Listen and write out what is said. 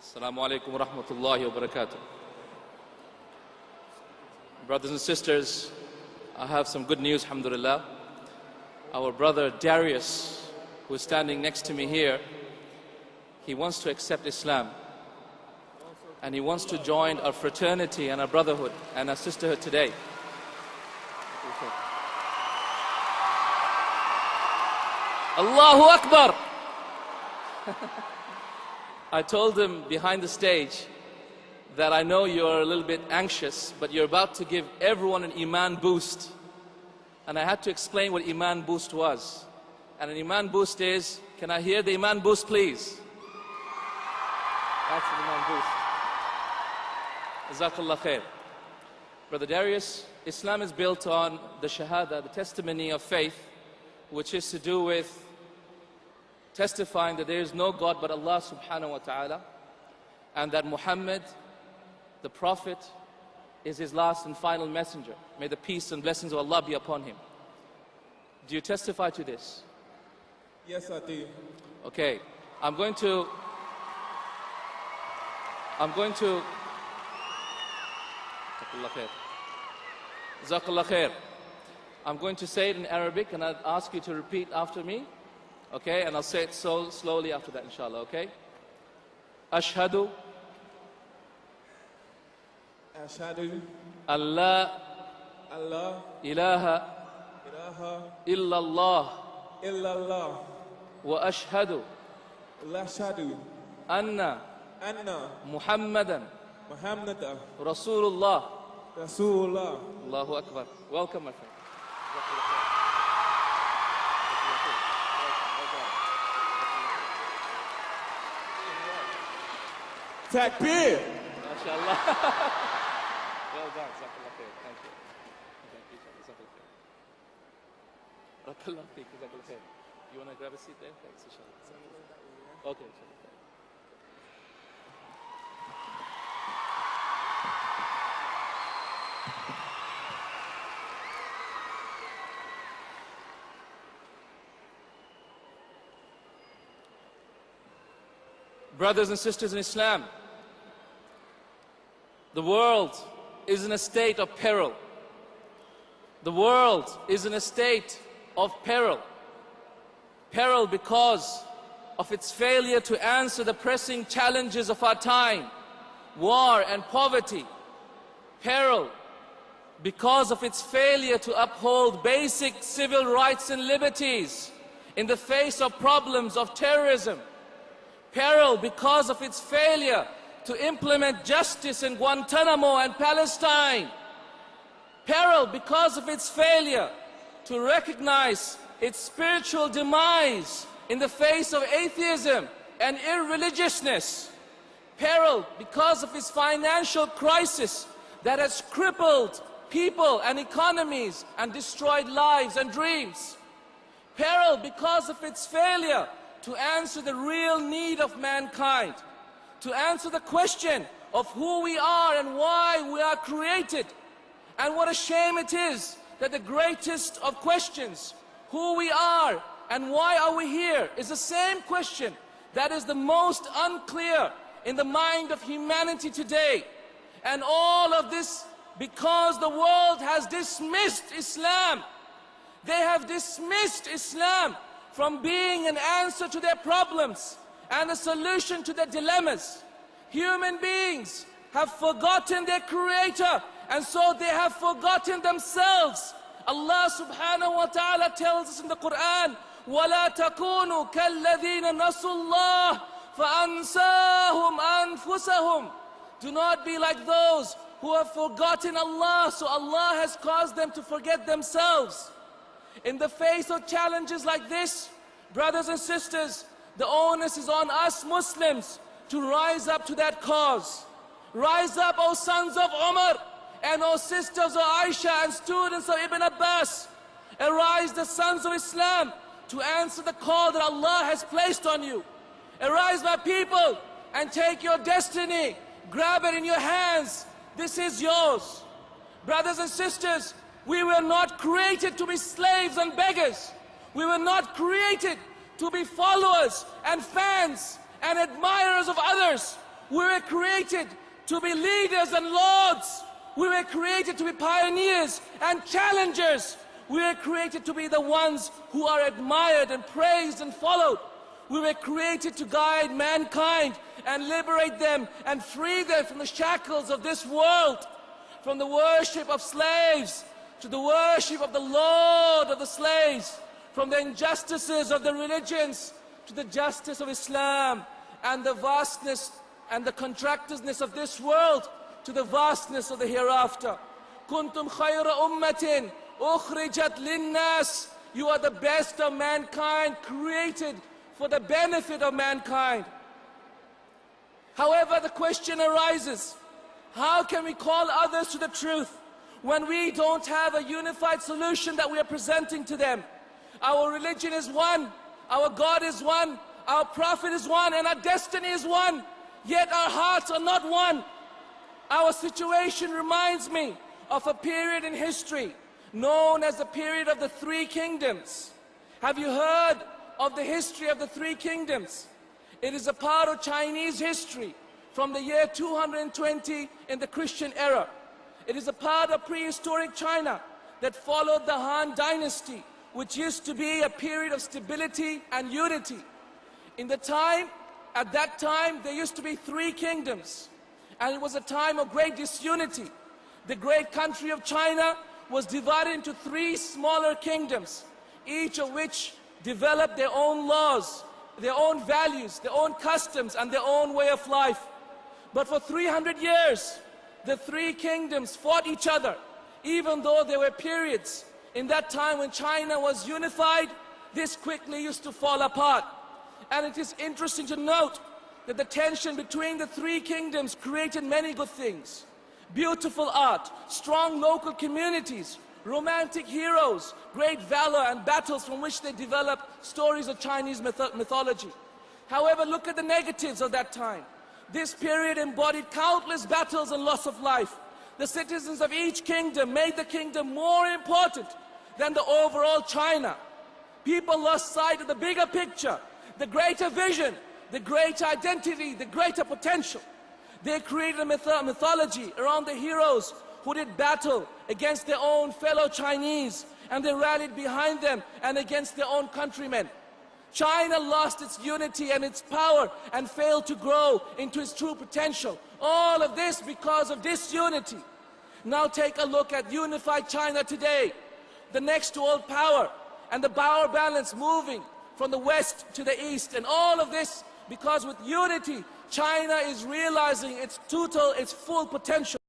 Assalamu alaikum wa rahmatullahi wa barakatuh. Brothers and sisters, I have some good news, alhamdulillah. Our brother Darius, who is standing next to me here, he wants to accept Islam. And he wants to join our fraternity and our brotherhood and our sisterhood today. Allahu Akbar! I told him behind the stage that I know you're a little bit anxious, but you're about to give everyone an Iman boost. And I had to explain what Iman boost was. And an Iman boost is, can I hear the Iman boost please? That's an Iman boost. Jazakallah khair. Brother Darius, Islam is built on the Shahada, the testimony of faith, which is to do with testifying that there is no God but Allah subhanahu wa ta'ala, and that Muhammad, the Prophet, is his last and final messenger. May the peace and blessings of Allah be upon him. Do you testify to this? Yes, I do. Okay, I'm going to Jazakallah khair. I'm going to say it in Arabic and I'll ask you to repeat after me. Okay, and I'll say it so slowly after that, inshallah, okay? Ashhadu Allah ilaha illallah wa ashhadu anna Muhammadan Rasulullah. Allahu Akbar. Welcome, my friend. Takbir! MashaAllah. Well done. Jazakallah khair. Thank you. Thank you. Jazakallah khair. Barakallahu feek. Jazakallah khair. You want to grab a seat there? Thanks, inshallah. Okay, inshallah. Brothers and sisters in Islam, the world is in a state of peril. The world is in a state of peril. Peril because of its failure to answer the pressing challenges of our time, war and poverty. Peril because of its failure to uphold basic civil rights and liberties in the face of problems of terrorism. Peril because of its failure to implement justice in Guantanamo and Palestine. Peril because of its failure to recognize its spiritual demise in the face of atheism and irreligiousness. Peril because of its financial crisis that has crippled people and economies and destroyed lives and dreams. Peril because of its failure to answer the real need of mankind, to answer the question of who we are and why we are created. And what a shame it is that the greatest of questions, who we are and why are we here, is the same question that is the most unclear in the mind of humanity today. And all of this because the world has dismissed Islam. They have dismissed Islam from being an answer to their problems and a solution to their dilemmas. Human beings have forgotten their Creator, and so they have forgotten themselves. Allah subhanahu wa ta'ala tells us in the Quran, وَلَا تَكُونُوا كَالَّذِينَ نَسُوا اللَّهَ فَأَنْسَاهُمْ أَنفُسَهُمْ. Do not be like those who have forgotten Allah, so Allah has caused them to forget themselves. In the face of challenges like this, brothers and sisters, the onus is on us Muslims to rise up to that cause. Rise up, O sons of Umar, and O sisters of Aisha and students of Ibn Abbas. Arise, the sons of Islam, to answer the call that Allah has placed on you. Arise, my people, and take your destiny. Grab it in your hands. This is yours. Brothers and sisters, we were not created to be slaves and beggars. We were not created to be followers and fans and admirers of others. We were created to be leaders and lords. We were created to be pioneers and challengers. We were created to be the ones who are admired and praised and followed. We were created to guide mankind and liberate them and free them from the shackles of this world, from the worship of slaves to the worship of the Lord of the slaves, from the injustices of the religions to the justice of Islam, and the vastness and the contractedness of this world to the vastness of the hereafter. Kuntum khayra ummatin ukhrijat linnas. You are the best of mankind, created for the benefit of mankind. However, the question arises, how can we call others to the truth when we don't have a unified solution that we are presenting to them? Our religion is one, our God is one, our prophet is one, and our destiny is one, yet our hearts are not one. Our situation reminds me of a period in history known as the period of the Three Kingdoms. Have you heard of the history of the Three Kingdoms? It is a part of Chinese history from the year 220 in the Christian era. It is a part of prehistoric China that followed the Han Dynasty, which used to be a period of stability and unity. At that time, there used to be three kingdoms, and it was a time of great disunity. The great country of China was divided into three smaller kingdoms, each of which developed their own laws, their own values, their own customs, and their own way of life. But for 300 years, the three kingdoms fought each other, even though there were periods in that time when China was unified. This quickly used to fall apart. And it is interesting to note that the tension between the three kingdoms created many good things. Beautiful art, strong local communities, romantic heroes, great valor and battles from which they developed stories of Chinese mythology. However, look at the negatives of that time. This period embodied countless battles and loss of life. The citizens of each kingdom made the kingdom more important than the overall China. People lost sight of the bigger picture, the greater vision, the greater identity, the greater potential. They created a mythology around the heroes who did battle against their own fellow Chinese, and they rallied behind them and against their own countrymen. China lost its unity and its power and failed to grow into its true potential. All of this because of disunity. Now take a look at unified China today, the next to all power, and the power balance moving from the west to the east. And all of this because with unity, China is realizing its full potential.